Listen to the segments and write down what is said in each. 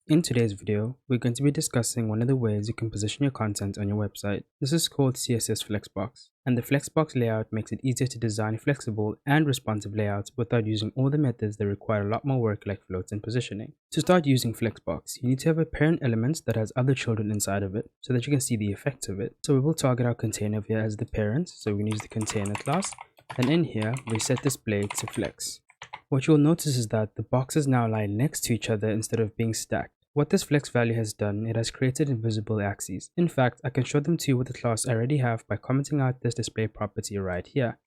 In today's video, we're going to be discussing one of the ways you can position your content on your website. This is called CSS Flexbox, and the Flexbox layout makes it easier to design flexible and responsive layouts without using all the methods that require a lot more work like floats and positioning. To start using Flexbox, you need to have a parent element that has other children inside of it so that you can see the effects of it. So we will target our container here as the parent, so we can use the container class, and in here we set display to flex. What you'll notice is that the boxes now lie next to each other instead of being stacked. What this flex value has done, it has created invisible axes. In fact, I can show them to you with the class I already have by commenting out this display property right here.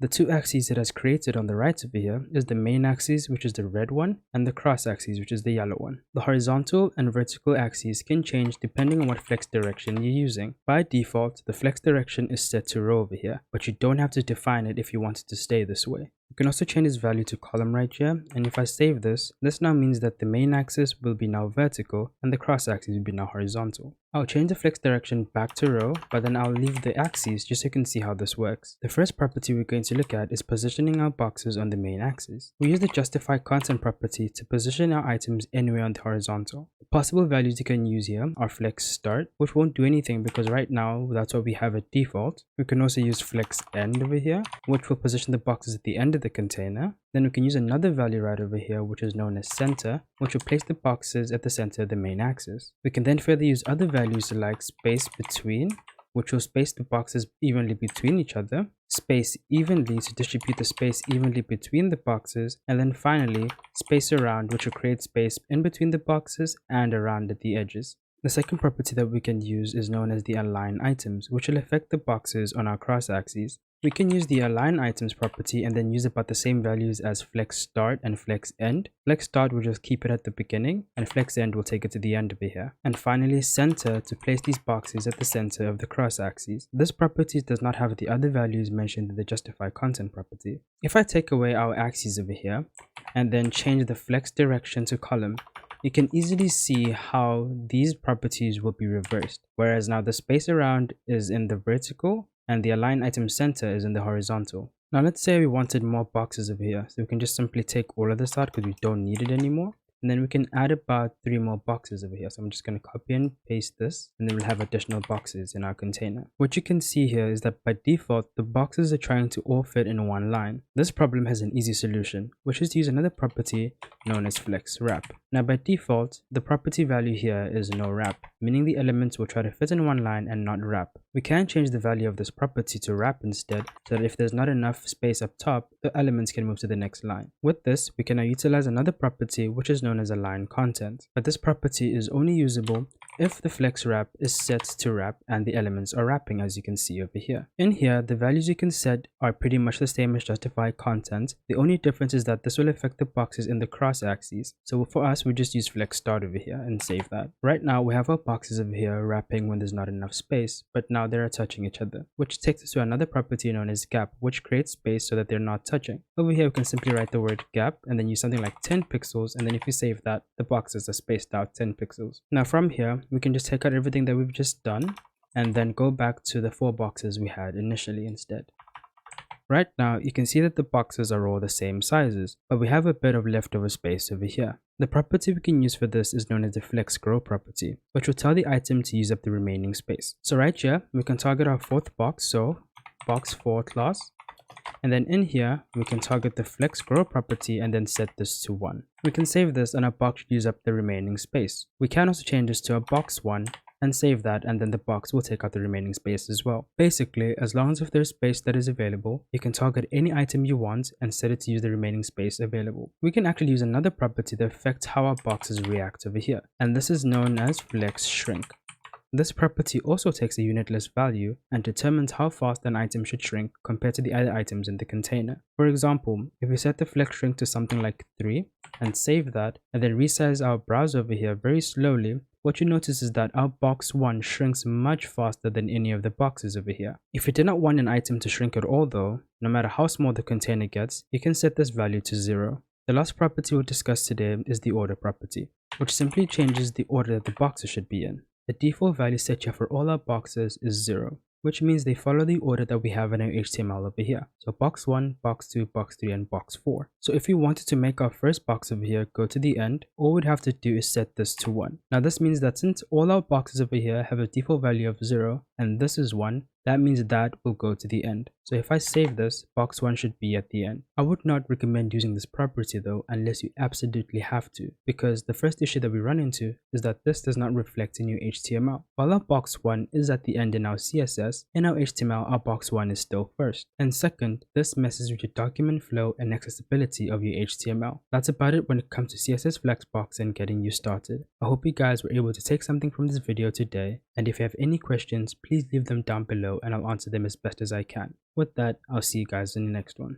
The two axes it has created on the right over here is the main axis, which is the red one, and the cross axis, which is the yellow one. The horizontal and vertical axes can change depending on what flex direction you're using. By default, the flex direction is set to row over here, but you don't have to define it if you want it to stay this way. You can also change this value to column right here, and if I save this now means that the main axis will be now vertical and the cross axis will be now horizontal. I'll change the flex direction back to row, but then I'll leave the axes just so you can see how this works. The first property we're going to look at is positioning our boxes on the main axis. We use the justify content property to position our items anywhere on the horizontal. The possible values you can use here are flex start, which won't do anything because right now that's what we have at default. We can also use flex end over here, which will position the boxes at the end of the container. Then we can use another value right over here, which is known as center, which will place the boxes at the center of the main axis. We can then further use other values like space between, which will space the boxes evenly between each other, space evenly to distribute the space evenly between the boxes, and then finally space around, which will create space in between the boxes and around at the edges. The second property that we can use is known as the align items, which will affect the boxes on our cross axes. We can use the align items property and then use about the same values as flex start and flex end. Flex start will just keep it at the beginning, and flex end will take it to the end over here. And finally center to place these boxes at the center of the cross axes. This property does not have the other values mentioned in the justify content property. If I take away our axes over here and then change the flex direction to column, you can easily see how these properties will be reversed, whereas now the space around is in the vertical and the align item center is in the horizontal. Now let's say we wanted more boxes over here, so we can just simply take all of this out because we don't need it anymore. And then we can add about 3 more boxes over here. So I'm just going to copy and paste this, and then we'll have additional boxes in our container. What you can see here is that by default, the boxes are trying to all fit in one line. This problem has an easy solution, which is to use another property known as flex wrap. Now by default, the property value here is no wrap, meaning the elements will try to fit in one line and not wrap. We can change the value of this property to wrap instead, so that if there's not enough space up top, the elements can move to the next line. With this, we can now utilize another property which is known as align content, but this property is only usable if the flex wrap is set to wrap and the elements are wrapping, as you can see over here. In here, the values you can set are pretty much the same as justify content. The only difference is that this will affect the boxes in the cross axes. So for us, we just use flex start over here and save that. Right now we have our boxes over here wrapping when there's not enough space, but now they're touching each other, which takes us to another property known as gap, which creates space so that they're not touching. Over here we can simply write the word gap and then use something like 10 pixels, and then if you save that, the boxes are spaced out 10 pixels. Now from here we can just take out everything that we've just done and then go back to the 4 boxes we had initially instead. Right now you can see that the boxes are all the same sizes, but we have a bit of leftover space over here. The property we can use for this is known as the flex grow property, which will tell the item to use up the remaining space. So right here we can target our 4th box, so box 4 class, and then in here we can target the flex grow property and then set this to 1. We can save this and our box should use up the remaining space. We can also change this to a box 1 and save that, and then the box will take out the remaining space as well. Basically, as long as if there's space that is available, you can target any item you want and set it to use the remaining space available. We can actually use another property that affects how our boxes react over here, and this is known as flex shrink. This property also takes a unitless value and determines how fast an item should shrink compared to the other items in the container. For example, if we set the flex shrink to something like 3 and save that and then resize our browser over here very slowly, what you notice is that our box 1 shrinks much faster than any of the boxes over here. If you did not want an item to shrink at all though, no matter how small the container gets, you can set this value to 0. The last property we'll discuss today is the order property, which simply changes the order that the boxes should be in. The default value set here for all our boxes is 0. which means they follow the order that we have in our HTML over here. So box 1, box 2, box 3, and box 4. So if we wanted to make our first box over here go to the end, all we'd have to do is set this to 1. Now this means that since all our boxes over here have a default value of 0, and this is 1, that means that will go to the end. So if I save this, box 1 should be at the end. I would not recommend using this property though unless you absolutely have to, because the first issue that we run into is that this does not reflect in your HTML. While our box 1 is at the end in our CSS, in our HTML our box 1 is still first. And second, this messes with your document flow and accessibility of your HTML. That's about it when it comes to CSS Flexbox and getting you started. I hope you guys were able to take something from this video today, and if you have any questions, please leave them down below and I'll answer them as best as I can. With that, I'll see you guys in the next one.